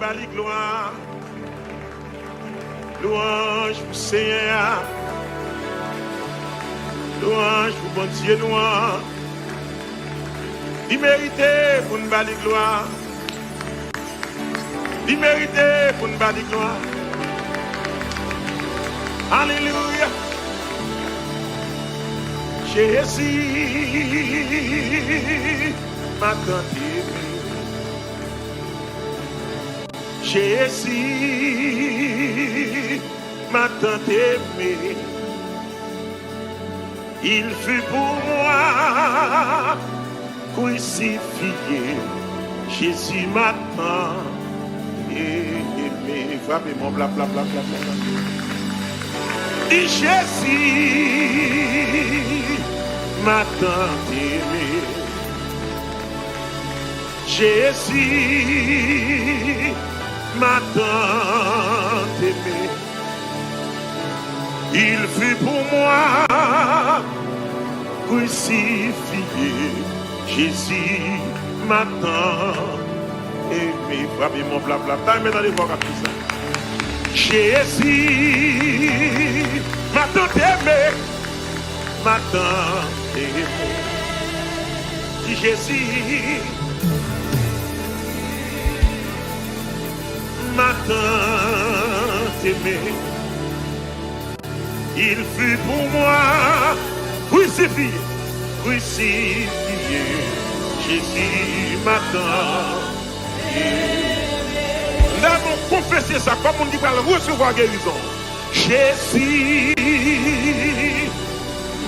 bali gloire. Louange pour Seigneur. Louange pour bon Dieu noir. Il méritait pour nous bali gloire. Il méritait pour nous bali gloire. Alléluia. Jésus m'a tant aimé. Jésus m'a tant aimé. Il fut pour moi crucifié. Jésus m'a tant aimé. Frappez-moi, bla bla bla bla bla. Jésus m'a tant aimé. Jésus m'a tant aimé. Il fut pour moi crucifié. Jésus m'a tant aimé. Frappez-moi, bla bla bla. Mais dans les voix comme ça. Jésus m'a tant aimé. M'a tant aimé. Dis Jésus m'a tant aimé. Il fut pour moi crucifié, crucifié. Jésus m'a tant aimé. Nous avons confessé ça comme on dit va recevoir guérison. Jésus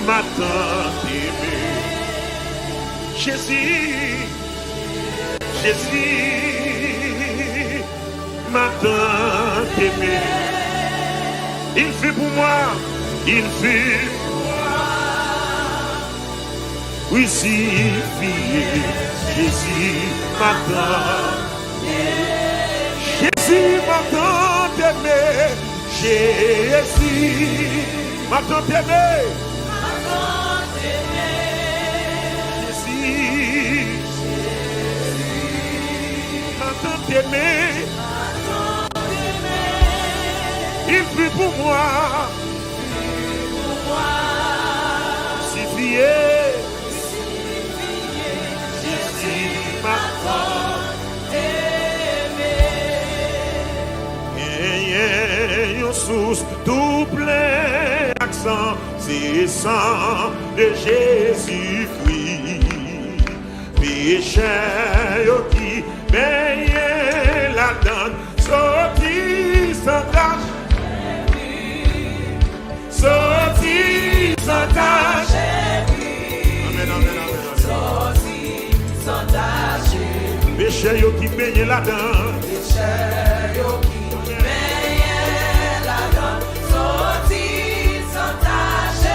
m'a tant aimé. Jésus, Jésus m'a tant aimé. Il fut pour moi, il fut pour moi crucifié. Jésus m'a tant aimé. Jésus m'a tant aimé. Jésus m'a tant aimé. Aimé. Il fut pour moi, crucifié. Jésus m'a tant aimé. Et une source tout plein accent, c'est sang de Jésus-Christ. Péché qui baigne la donne, sorti sans tâche, sorti sans tâche. Amen, amen, amen. Sorti sans tâche. Péché qui baigne la donne, péché qui baigne la donne, sorti sans tâche.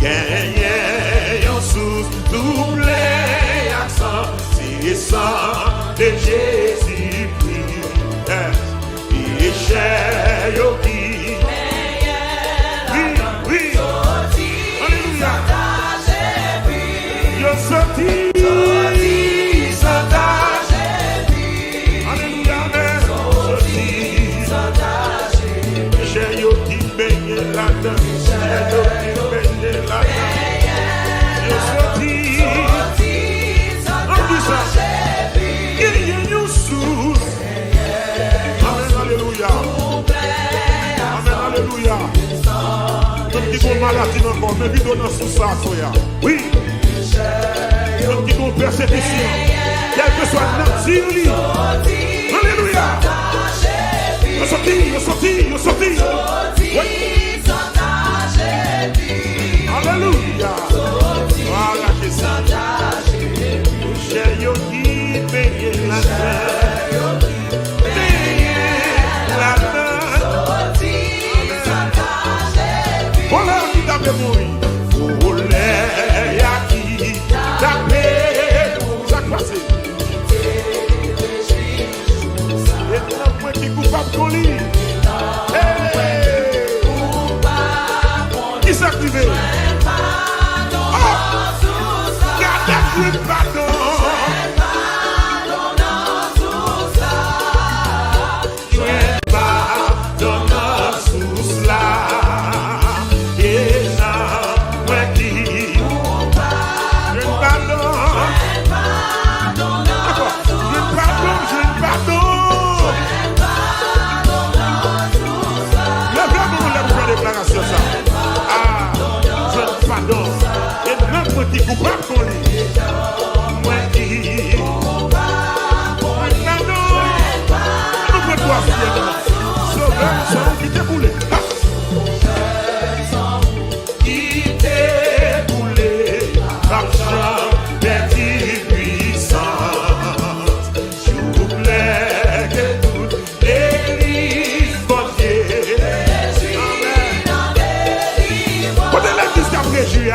Gagne une source, double accent. Et sang de Jésus-Christ, péché qui oui, alléluia, yo sorti sans tâche, alléluia, sorti sans tâche, péché qui baigne là-dedans, péché qui baigne là-dedans, yo sorti. Il y a une source. Amen, alléluia. Amen, alléluia. Même qui ont maladie dans le corps, même qui donnent sous ça, oui. Même qui ont persécution, quel que soit notre vie. Alléluia. Yo sorti, yo sorti, yo sorti. Oui. Alléluia. Voilà Jésus. J'ai yo qui paye la terre, paye la terre. Voilà qui t'a fait mourir. Voilà qui t'a fait chaque passé. Et là, moi qui coupable qu'on lit. Qui s'active? Pardon. réjouis,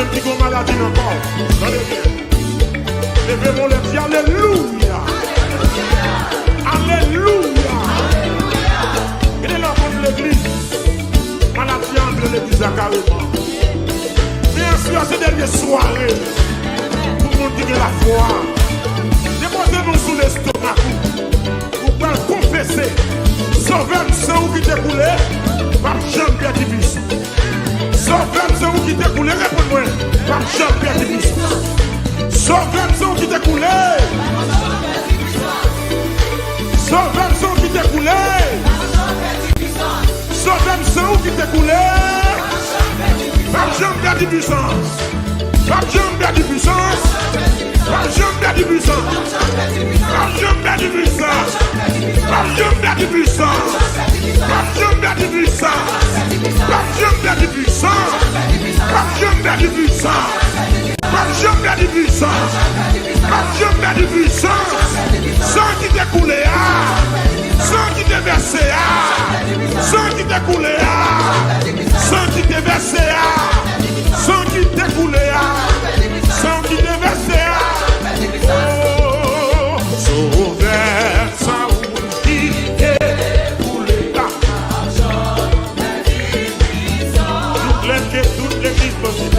même qui ont maladie encore. Regardez bien. Levez-moi les pieds. Alléluia. Alléluia. Il est là pour l'église. Maladie entre l'église à carrément. Bien sûr, ces dernières soirées, tout le monde qui a la foi. Déposez-nous sous l'estomac. Vous pouvez confesser. Sauvez le sang qui t'est coulé par Jean-Pierre Dibus. Sauvez le sang qui t'est coulé, réponds-moi, par Jean-Pierre Dibus. Sauvez le sang qui t'est coulé. Sauvez le sang qui t'est coulé. Sauvez le sang qui t'est coulé. Par Jean-Pierre Dibus. Par Jean-Pierre Dibus. Par Jean-Pierre Dibus. Par Jean-Pierre Dibus. Par Jean-Pierre Dibus. Par Jean-Pierre Dibus. Par Jean-Pierre Dibus. Par Jean-Pierre Dibus. Par Jean-Pierre Dibus. Par Jean-Pierre Dibus. Sang qui t'est coulé, sang qui t'est versé, sang qui t'est coulé, sang qui t'est versé, sang qui t'est coulé, sang qui t'est versé. Oh, sauveur, sang qui t'est coulé. Toute l'église possible.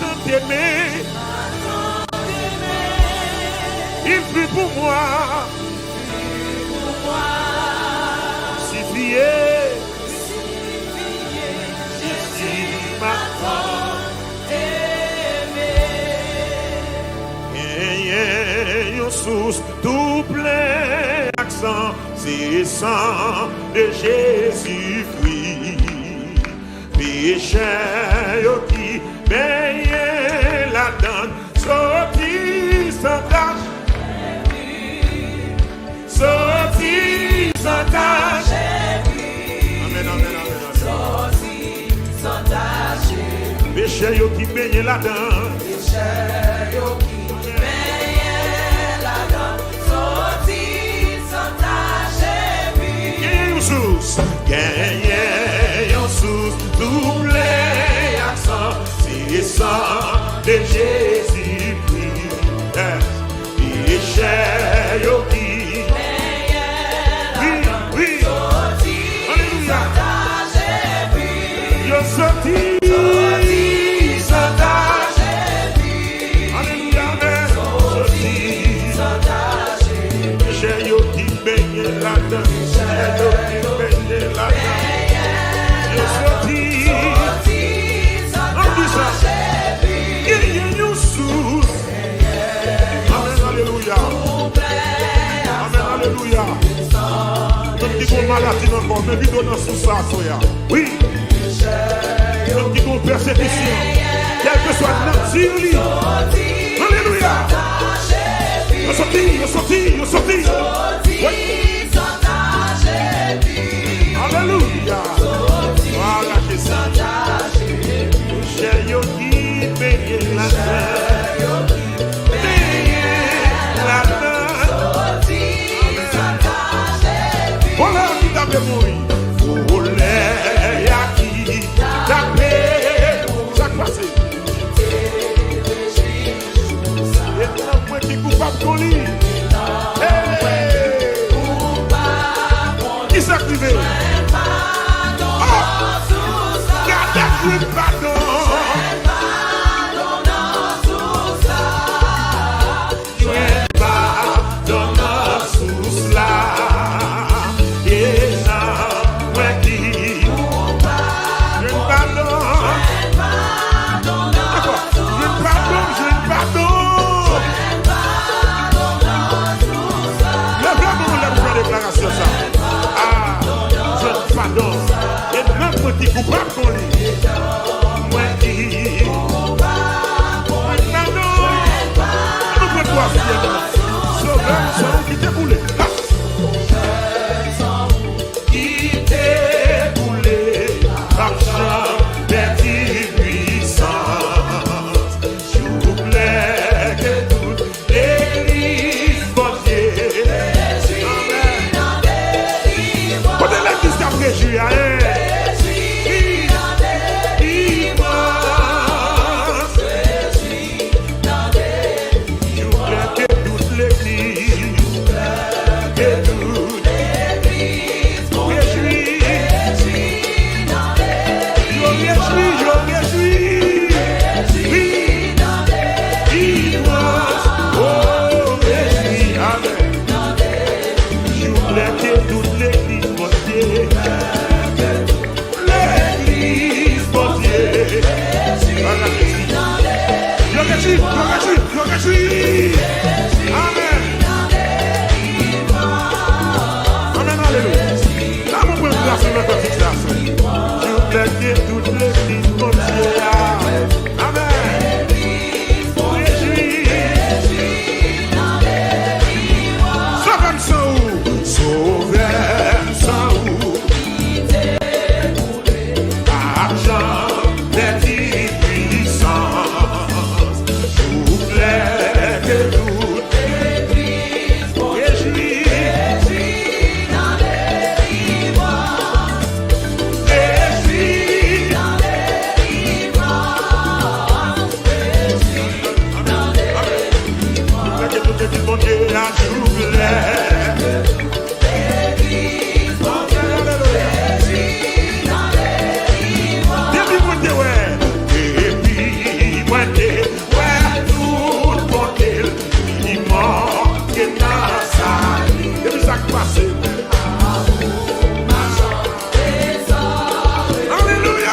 tant t'aimer. Il prie pour moi. Sifié. Sous tout plein accent, c'est sang de Jésus-Christ. Péché qui baigne la donne, sorti sans tâche, sorti sans tâche. Amen, amen, amen. Sorti sans tâche. Péché qui baigne la donne, péché qui gagner un sous double accent, c'est ça de Jésus-Christ. Péché qui oui, alléluia. Yo sorti sans tâche, alléluia, sorti sans tâche. Péché qui baigne la dedans. Maladie encore, mais vite dans sous ça, oui. Même qui ont persécution, quel que soit notre Syrie. Alléluia. Yo sorti. Oui. Alléluia. Voilà que ça. J'ai yo qui paye la terre. Voilà qui t'a fait mourir. Voler à qui t'a fait chaque passé. Et là, moi qui coupable qu'on lit. Qui s'est privé? Gardez le pardon. Qui coupable qu'on lit. Moi qui nous prenons toi sauveur sans qui t'est boulé. Qui t'est boulé. Argent des puissances. S'il vous plaît que toute l'église bonne. Amen. Quand l'église a préjugé à elle. passé. Alléluia.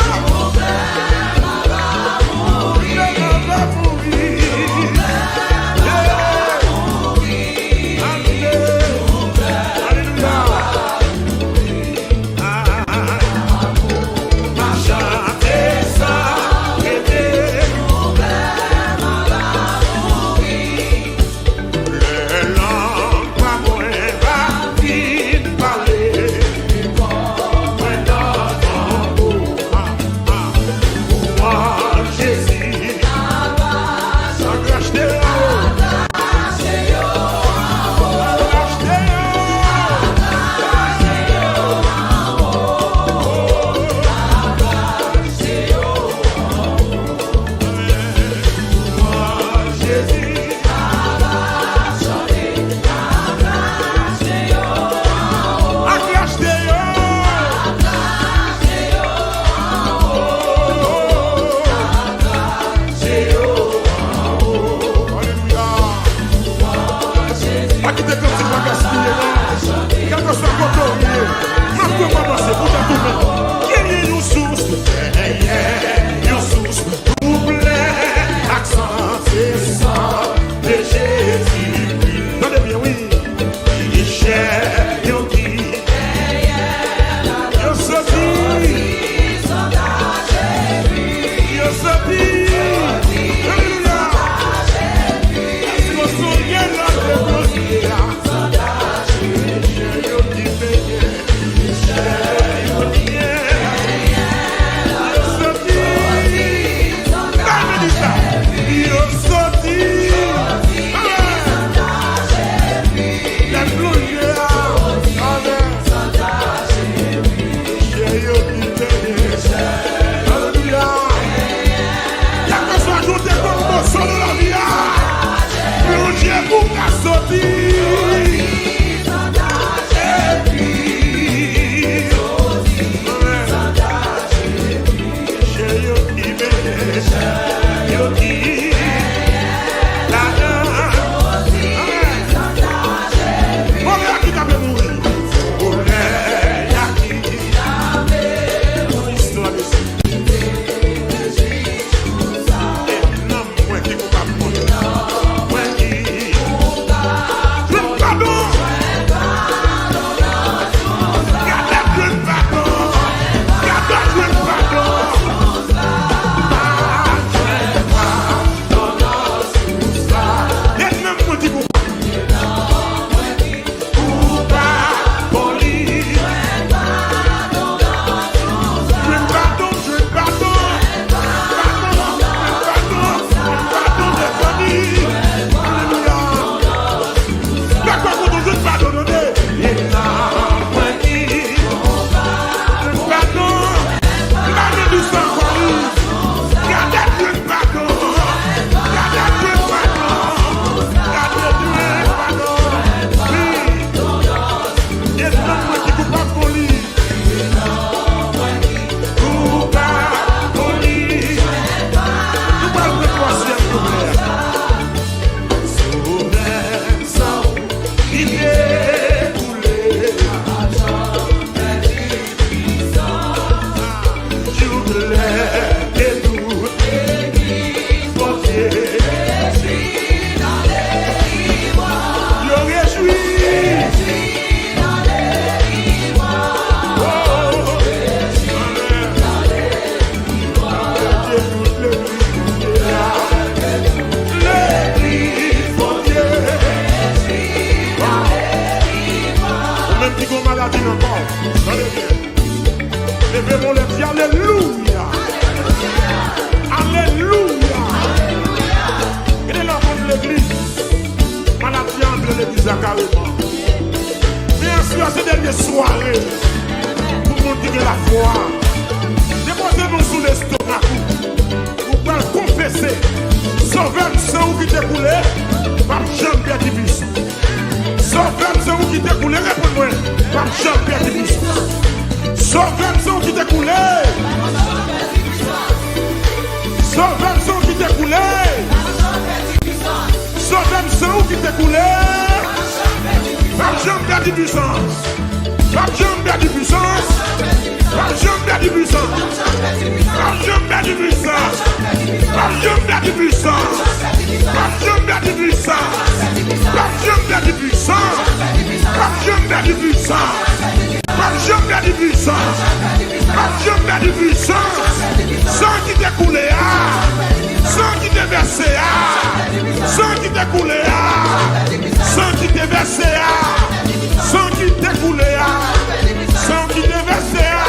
Levez-moi les pieds, alléluia. Alléluia. Il est là pour l'église. Maladie entre l'église à carrément. Bien sûr, ces dernières soirées, pour nous dire la foi, déposez-nous sous l'estomac. Vous pouvez confesser. Sauvez le sang qui t'est coulé, par Jean-Pierre Divis. Sauvez le sang qui t'est coulé, réponds-moi, par Jean-Pierre Divis. Sauvez le sang qui t'est coulé. Sauvez le sang qui t'est coulé. Sauvez le sang qui t'est coulé. Par Jean-Pierre perdu puissance. Pas jamais perdu puissance. Pas jamais perdu puissance. Pas jamais perdu puissance. Pas jamais perdu puissance. Pas jamais perdu puissance. Pas jamais perdu puissance. Pas jamais perdu puissance. Pas jamais perdu puissance. Pas jamais perdu puissance. Sans qui t'est coulé à. Sans qui t'est versé à. Sans qui t'est coulé à. Sans qui t'est versé à. Sans qui t'est coulé à. Sans qui t'est versé à.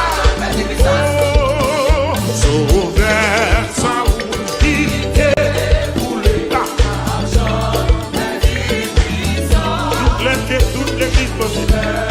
Oh, sauveur, sans qui t'est coulé à. Toutes les vies possibles.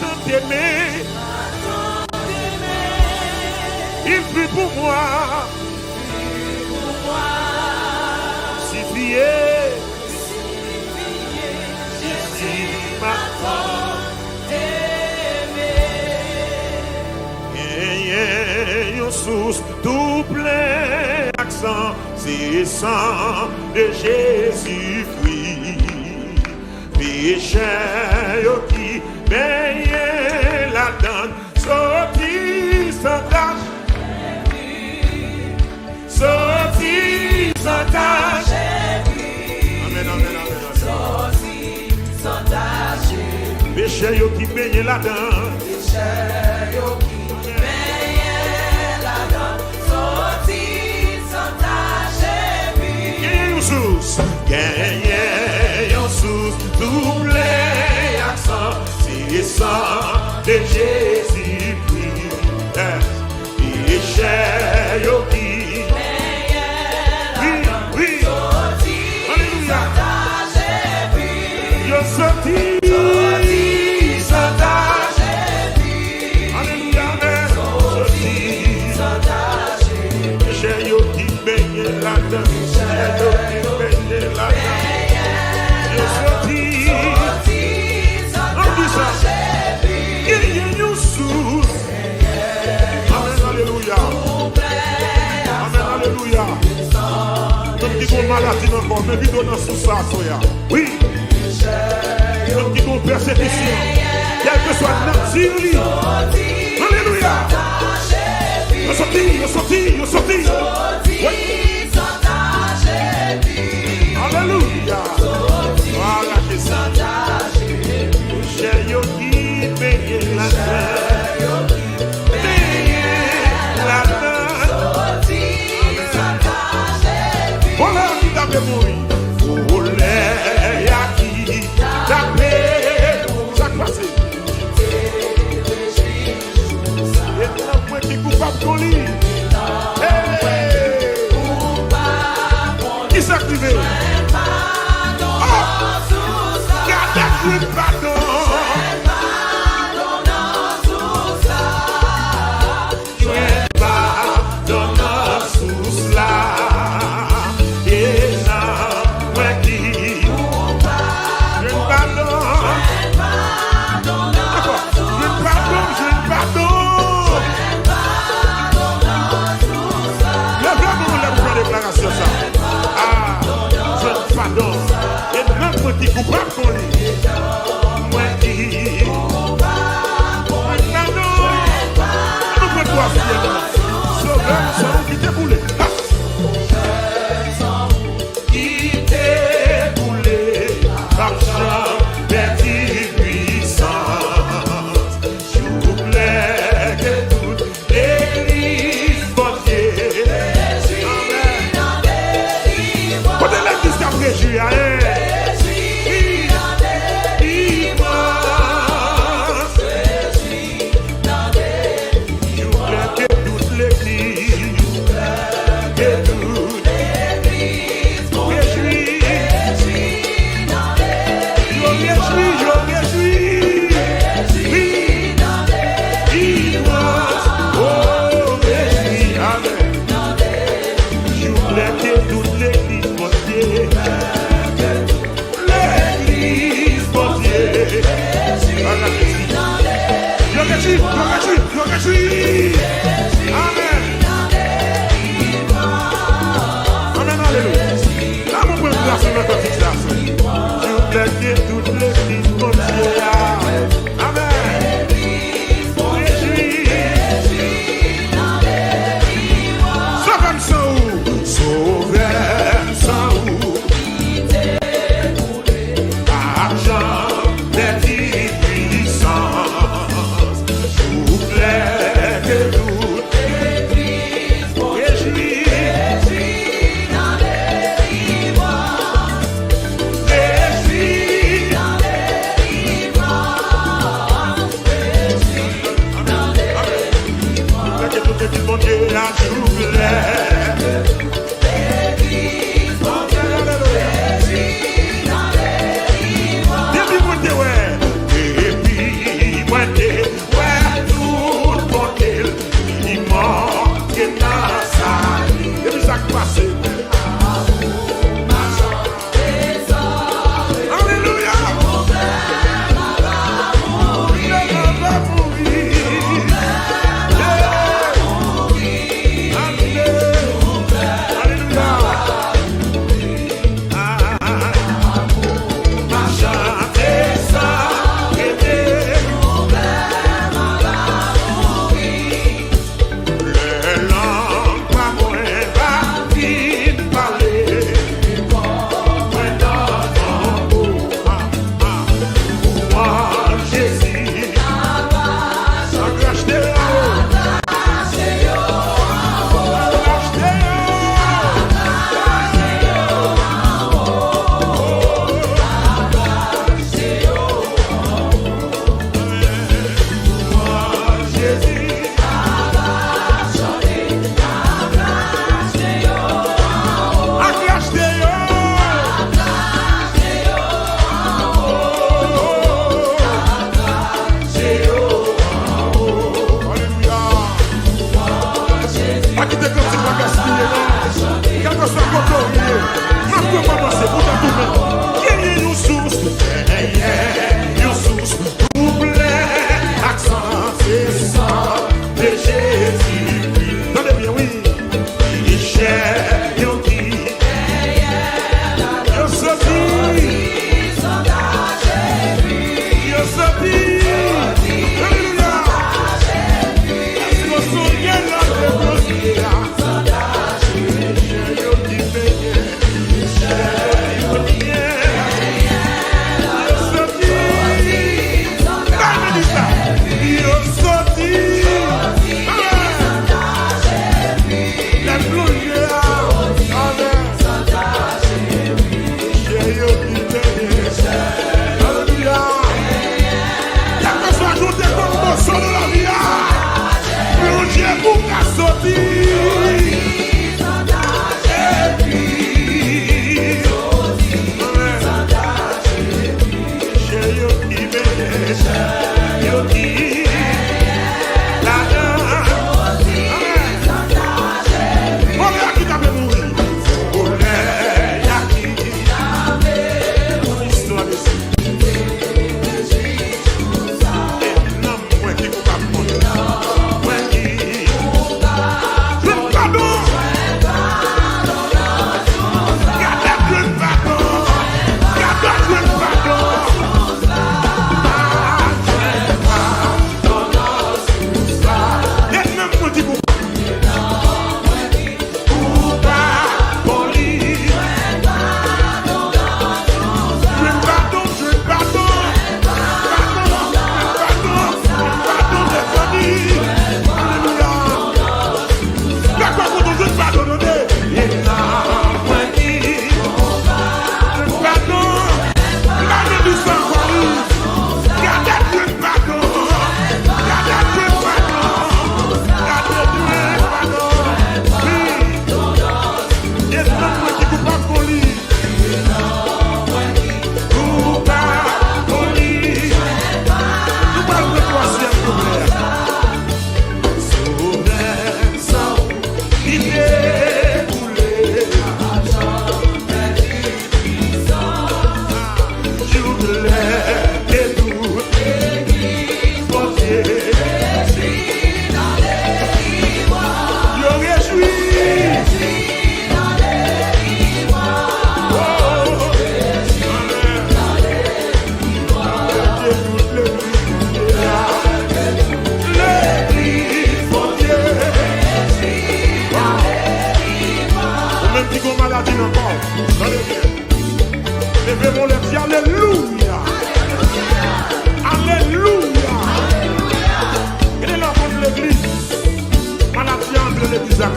tant aimé. Il prie pour moi. Suffié. Une source double accent, c'est sang de Jésus-Christ. Péché qui baigne la donne, sorti sans tâche, sorti sans tâche. Amen, amen, amen. Sorti sans tâche. Péché qui baigne la donne. Péché qui gagnez un sous double accent, c'est sang de Jésus-Christ. Péché qui oui, alléluia. Yo sorti sans tâche. Alléluia, sorti sans tâche. Péché qui baigne la dedans. Maladie encore, mais vite dans sous ça, oui. Même qui ont persécution, quel que soit notre Syrie. Alléluia. Yo sorti. Oui. Alléluia. Voilà Jésus. J'ai yo qui paye la terre. Qui s'active? Qui coupable qu'on lit. Moi qui nous peut toi sauveur sans qui t'est boulé. Qui t'est boulé par Jean Petit puissance. Je voulais que toute l'église bontier. Quand l'église qu'a préjugé à elle.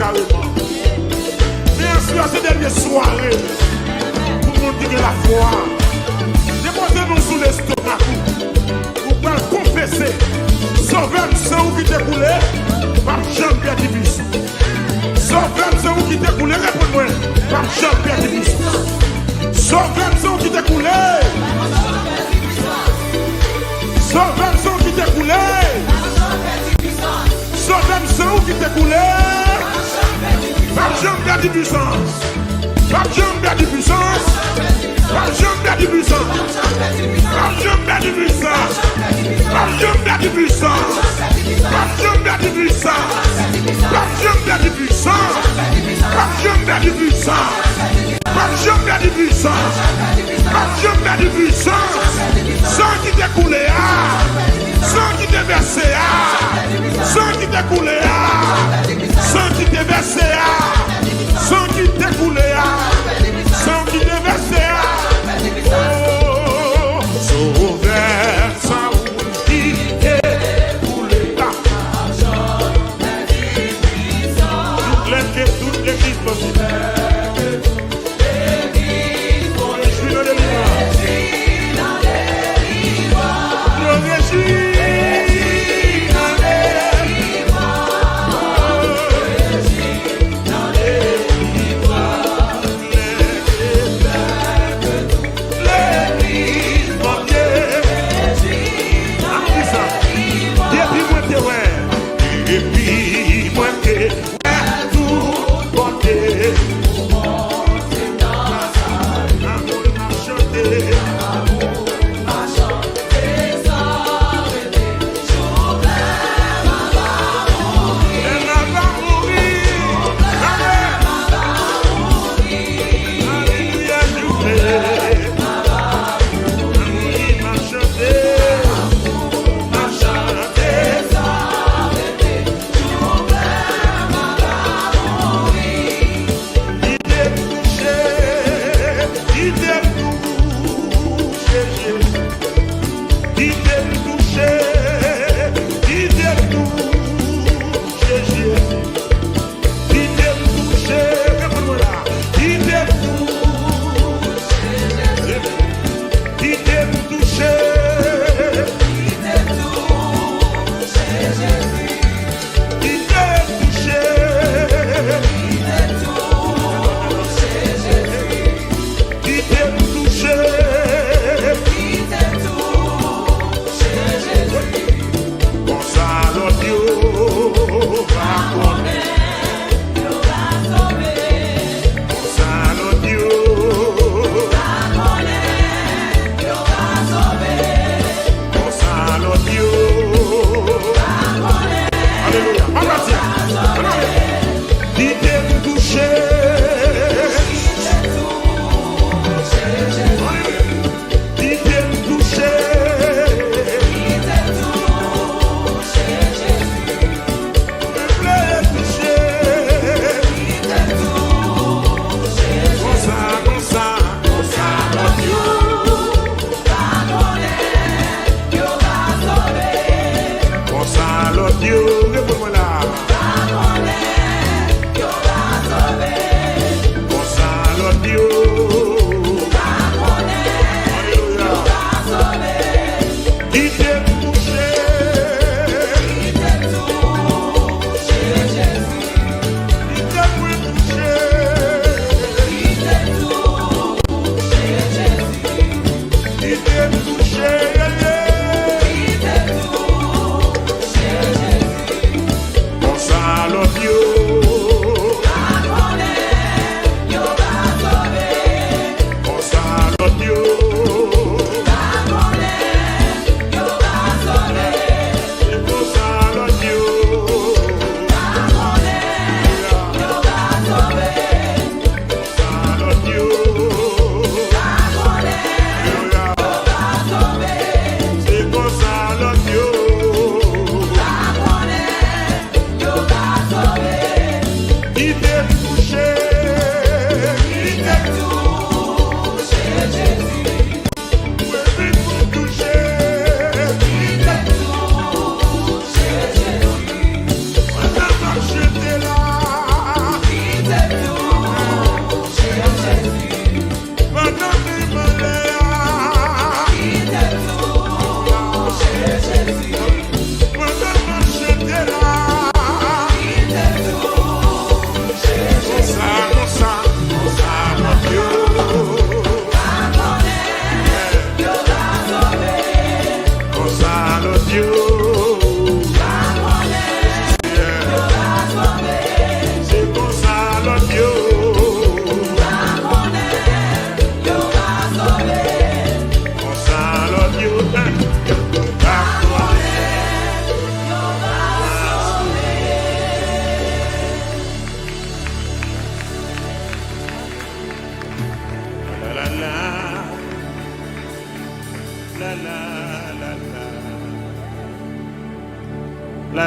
carrément. Mais en ces dernières soirées, pour nous dire la foi, déposez-nous sous l'estomac. Vous pouvez confesser. Sauvez le sang qui t'est coulé, par Jean-Pierre Division. Sauvez le sang qui t'est coulé, réponds-moi, par Jean-Pierre Division. Sauvez le sang qui t'est coulé. Sauvez le sang qui t'est coulé. Sauvez le sang qui t'est coulé. Par Jean-Pierre Division. Par Jean-Pierre Division. Par Jean-Pierre Division. Par Jean-Pierre Division. Par Jean-Pierre Division. Par Jean-Pierre Division. Par Jean-Pierre Division. Par Jean-Pierre Division. Par Jean-Pierre Division. Par Jean-Pierre Division. Sans qui t'est coulé, sans qui t'est versé, sans qui t'est coulé, sans qui t'est versé, sans qui t'est coulé, sans qui t'est versé. Oh, sauveur, sans qui t'est coulé.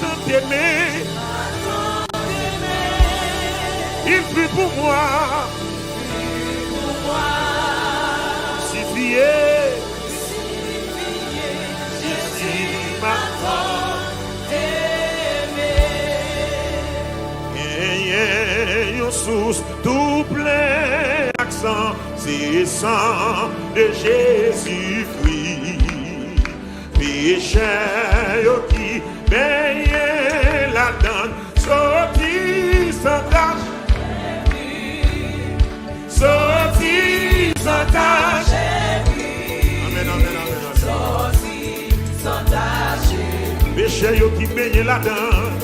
tant aimé. Il fut pour moi. Signifié. Sous tout plein accent, c'est sang de Jésus-Christ. Péché qui baigne la donne, sorti sans tâche, sorti sans tâche. Amen, amen, amen. Sorti sans tâche. Péché qui baigne la donne.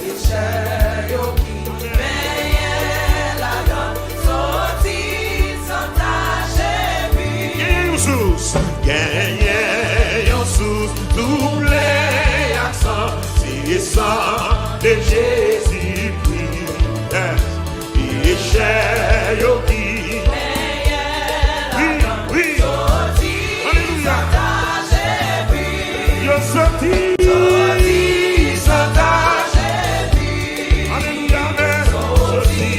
Gagnez sous double accent, c'est sang de Jésus-Christ. Péché qui oui, alléluia. Yo sorti sans tâche. Alléluia, sorti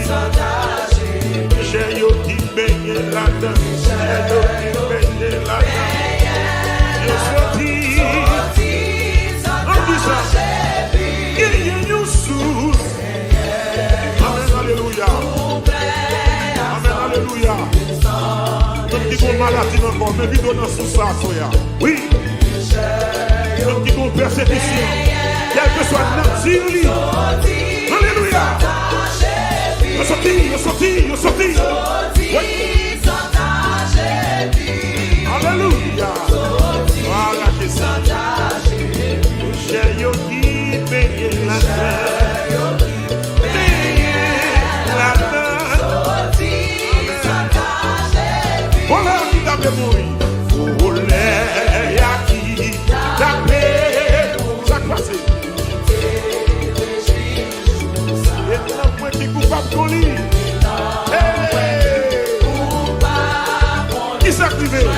sans tâche. Péché qui baigne la dedans. Maladie encore, mais vite dans sous ça, oui. Même qui ont persécution, quel que soit notre Syrie. Alléluia. Yo sorti. Oui. Alléluia. Voilà Jésus. J'ai yo qui paye la terre. Voilà qui t'a mourir. Voler à qui t'a payé. Chaque passé. Et moi qui coupable qu'on lit. Qui s'active?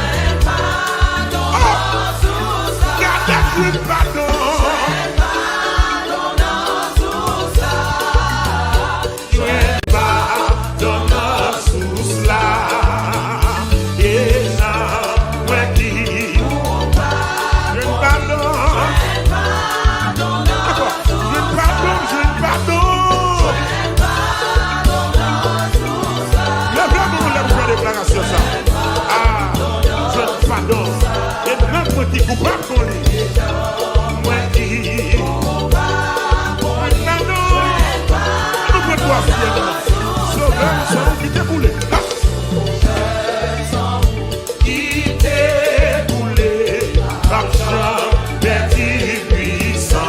Garde pardon. Qui coupable qu'on lit. Moi qui nous peut toi fier. Sauveur, sang qui t'est coulé. Qui t'est coulé. L'argent des puissances.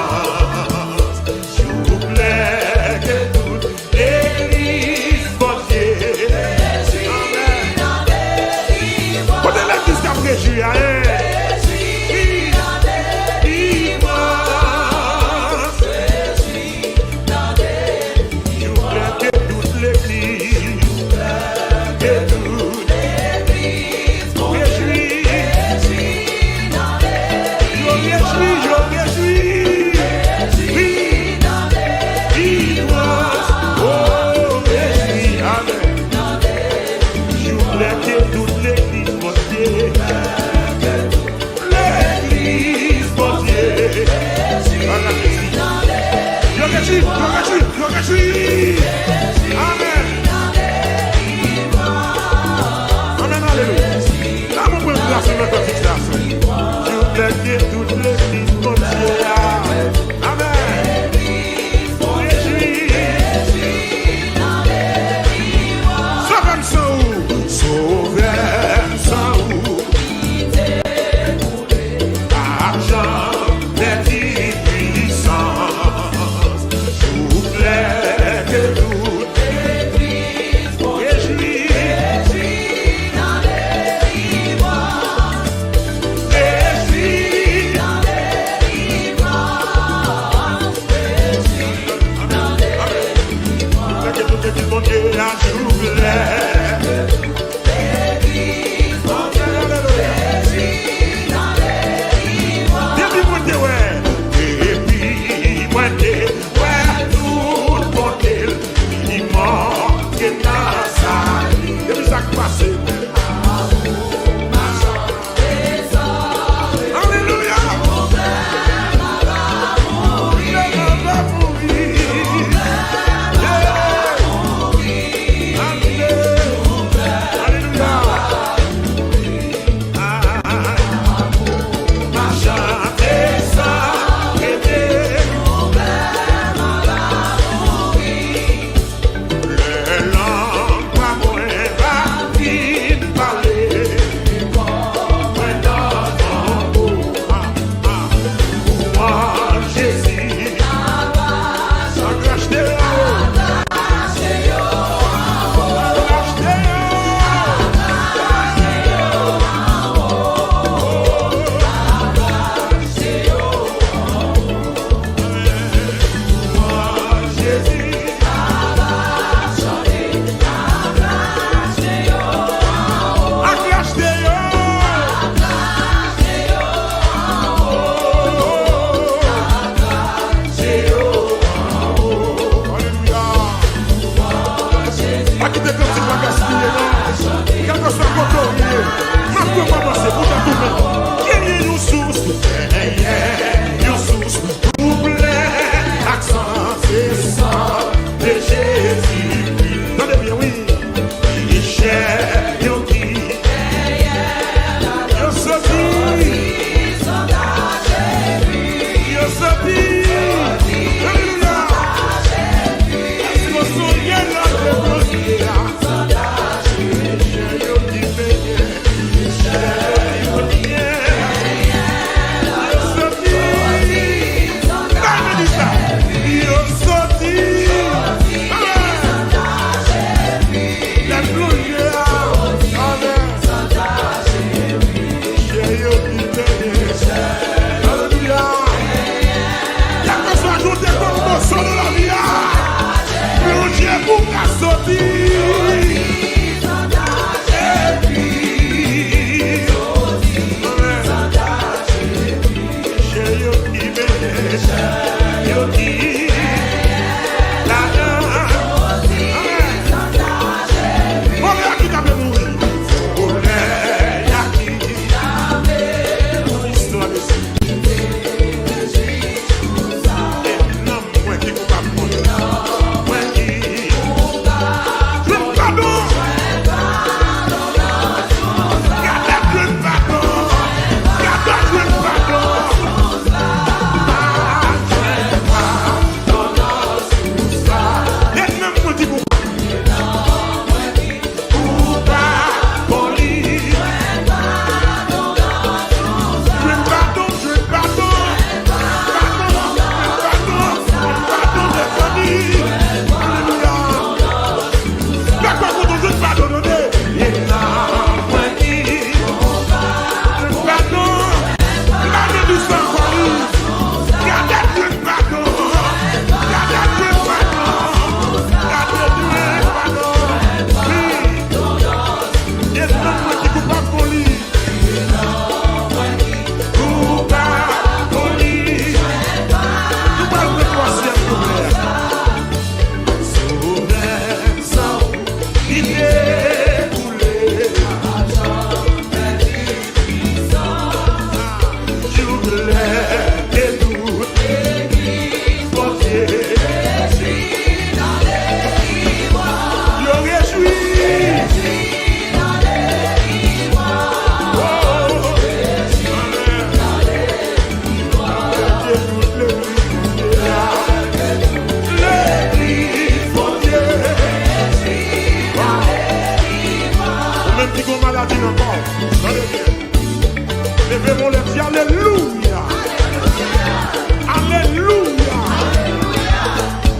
S'il vous plaît, que toute l'église portée. Amen. Quand l'église t'a réjoui à elle. Amen. Amen, alléluia. Là, mon point de place, c'est notre fixation. Je voulais dire toutes les filles comme Dieu. Amen. Sauvez-moi sans où? Sauvez-moi sans où? Argent des puissances. S'il vous plaît, que tout église dans délivrance. Église dans délivrance. Église dans délivrance. Que tout église, mon Dieu, la journée. When maladie encore. Regardez bien. Levez-moi les pieds. Alléluia. Alléluia.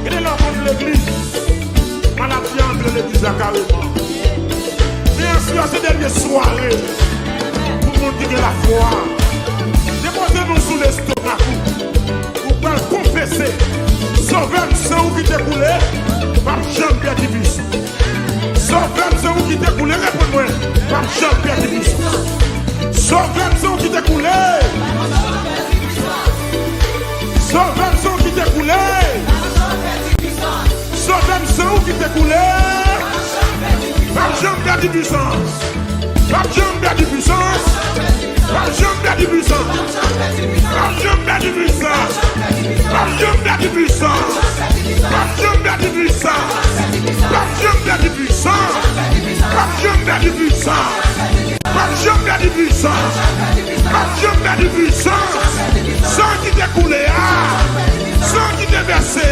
Quel est l'enfant de l'église? Maladie entre l'église à carrément. Bien sûr, ces dernières soirées, pour nous dire la foi, déposez-nous sous l'estomac. Vous pouvez confesser. Sauvez le sang qui t'est coulé par Jean-Pierre Dibus. Sauvez le sang qui t'est coulé, réponds-moi, par Jean-Pierre Dibus. Sauvez le sang qui t'est coulé. Sauvez le sang qui t'est coulé. Sauvez le sang qui t'est coulé. Par Jean-Pierre Dibus. Par Jean-Pierre Dibus. Par Jean-Pierre Dibus. Par Jean-Pierre Dibus. Par Jean-Pierre Dibus. Par Jean-Pierre Dibus. Par Jean-Pierre Dibus. Par Jean-Pierre Dibus. Par Jean-Pierre Dibus. Par Jean-Pierre Dibus. Sang qui t'est coulé, sang qui t'est versé,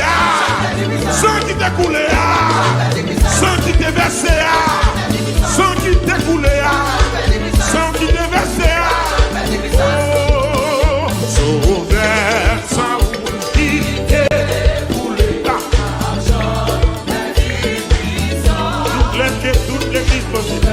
sang qui t'est coulé, sang qui t'est versé, sang qui t'est coulé, sang qui t'est versé. Sauveur, sang qui t'est coulé. Toute l'église possible.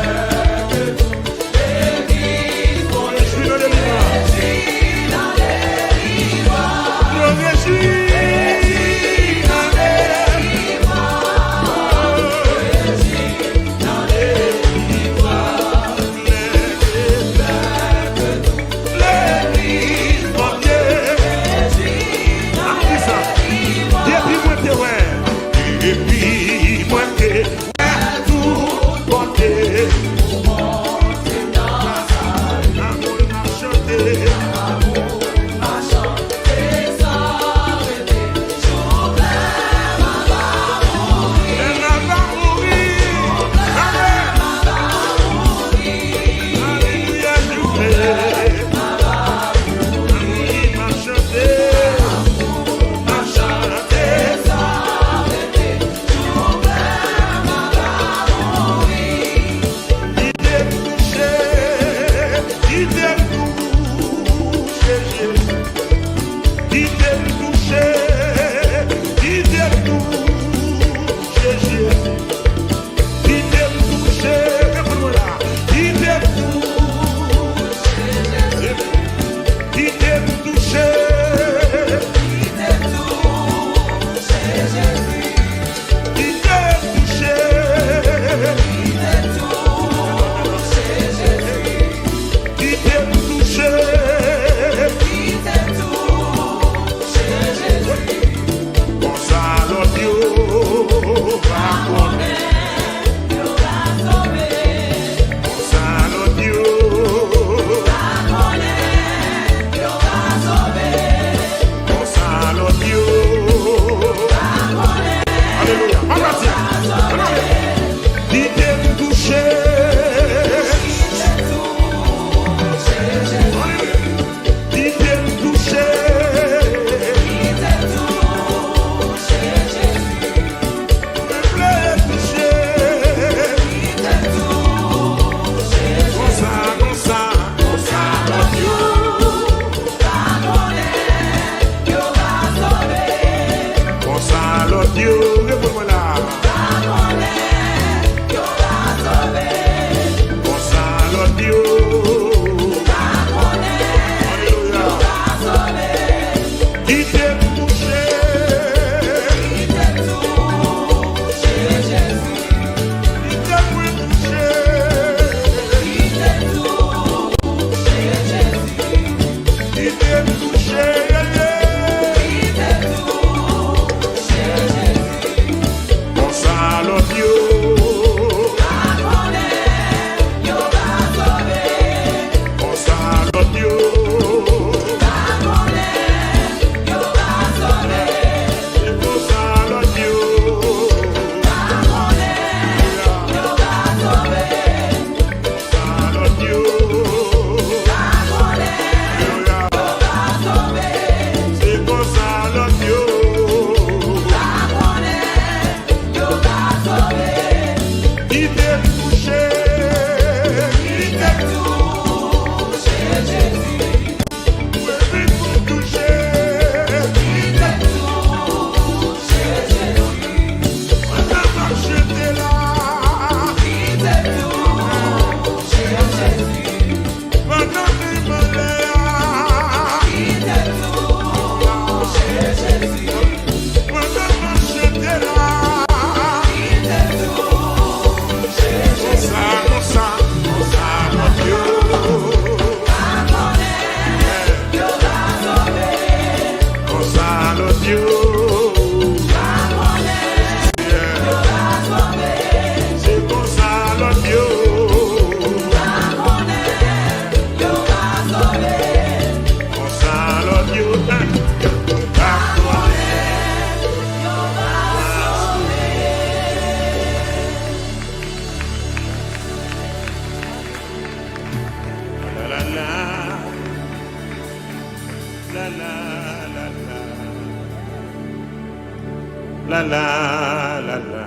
la la.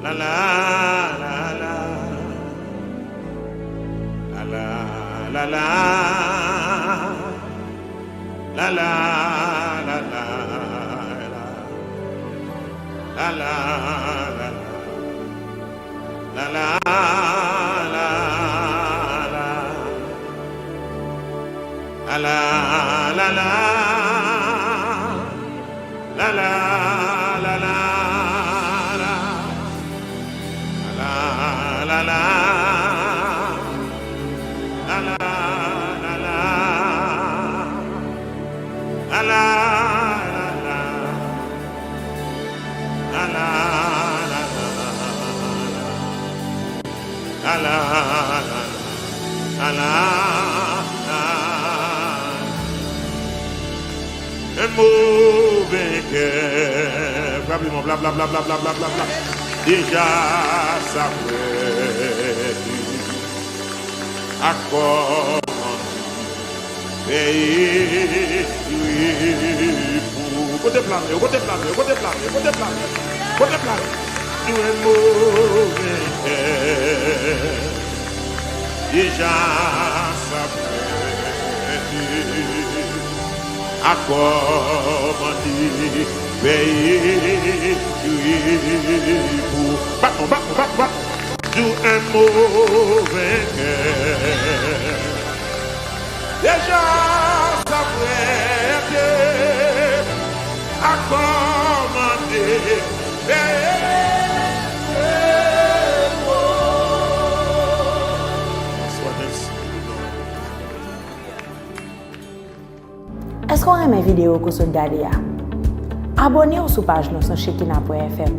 La la la la. La la la la. La la la la. La la la. La la la la. La la la la. La la la la. La la la. La la la la. La la la la. La la la. La la la la. Un mauvais cœur, bla bla bla bla bla bla bla bla bla. Déjà ça fait accord pays pour côté plan, côté plan, côté plan, côté plan, côté plan. Un mauvais cœur, déjà ça fait accord pays pour bâton, bâton, bâton, bâton. D'où un mauvais cœur. Déjà ça prête à commander. Est-ce qu'on aime vidéo que vous regardez? Abonnez-vous sur la page sur Shekinah.fm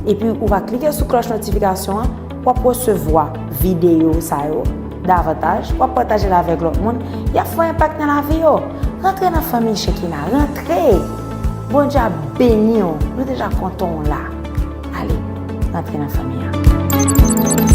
et puis vous va cliquer sur la cloche de notification pour recevoir vidéo davantage, pour partager avec l'autre monde. Il y a un impact dans la vie. Rentrez dans la famille Shekinah, rentrez. Bon Dieu béni, nous déjà contents là. Allez, rentrez dans la famille.